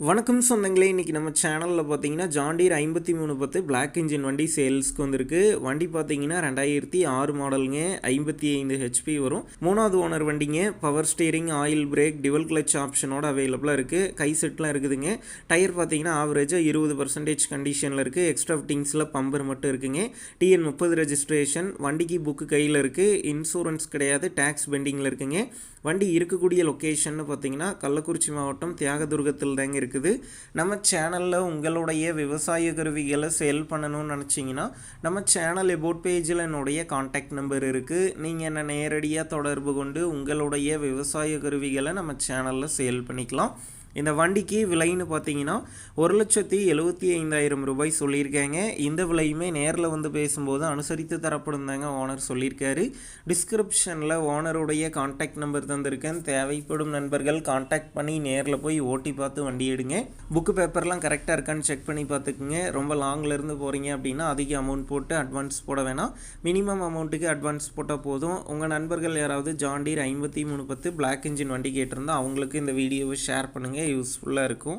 வணக்கம் சொந்தங்களே, இன்றைக்கி நம்ம சேனலில் பார்த்தீங்கன்னா ஜான் டீர் 5310 பிளாக் இன்ஜின் வண்டி சேல்ஸ்க்கு வந்திருக்கு. வண்டி பார்த்தீங்கன்னா 2006 மாடலுங்க, 55 ஹெச்பி வரும். 3வது ஓனர் வண்டிங்க. Power steering, oil brake, dual clutch ஆப்ஷனோட அவைலபிளாக இருக்குது. கை செட்லாம் இருக்குதுங்க. டயர் பார்த்தீங்கன்னா ஆவரேஜாக 20% கண்டிஷனில் இருக்குது. எக்ஸ்ட்ரா ஃபிட்டிங்ஸில் பம்பர் மட்டும் இருக்குங்க. TN 30 registration. வண்டிக்கு புக்கு கையில் இருக்குது. இன்சூரன்ஸ் கிடையாது, டேக்ஸ் பெண்டிங்கில் இருக்குங்க. வண்டி இருக்கக்கூடிய லொக்கேஷன் பார்த்தீங்கன்னா கள்ளக்குறிச்சி மாவட்டம் தியாகதுர்கத்தில் தாங்க இருக்குது. நம்ம சேனலில் உங்களுடைய விவசாய கருவிகளை சேல் பண்ணணும்னு நினச்சிங்கன்னா நம்ம சேனல் எபோட் பேஜில் என்னுடைய கான்டாக்ட் நம்பர் இருக்குது. நீங்கள் என்ன நேரடியாக தொடர்பு கொண்டு உங்களுடைய விவசாய கருவிகளை நம்ம சேனலில் சேல் பண்ணிக்கலாம். இந்த வண்டிக்கு விலைன்னு பார்த்தீங்கன்னா 1,75,000 ரூபாய் சொல்லியிருக்காங்க. இந்த விலையுமே நேரில் வந்து பேசும்போது அனுசரித்து தரப்படும் தாங்க ஓனர் சொல்லியிருக்காரு. டிஸ்கிரிப்ஷனில் ஓனருடைய கான்டாக்ட் நம்பர் தந்திருக்கேன். தேவைப்படும் நண்பர்கள் கான்டாக்ட் பண்ணி நேரில் போய் ஓட்டி பார்த்து வண்டி எடுங்க. புக்கு பேப்பர்லாம் கரெக்டாக இருக்கான்னு செக் பண்ணி பார்த்துக்குங்க. ரொம்ப லாங்கிலேருந்து போகிறீங்க அப்படின்னா அதிக அமௌண்ட் போட்டு அட்வான்ஸ் போட வேணாம். மினிமம் அமௌண்ட்டுக்கு அட்வான்ஸ் போட்டால் போதும். உங்கள் நண்பர்கள் யாராவது ஜான் டீர் 5310 பிளாக் இன்ஜின் வண்டி கேட்டிருந்தால் அவங்களுக்கு இந்த வீடியோவை ஷேர் பண்ணுங்கள். யூஸ்ஃபுல்லாக இருக்கும்.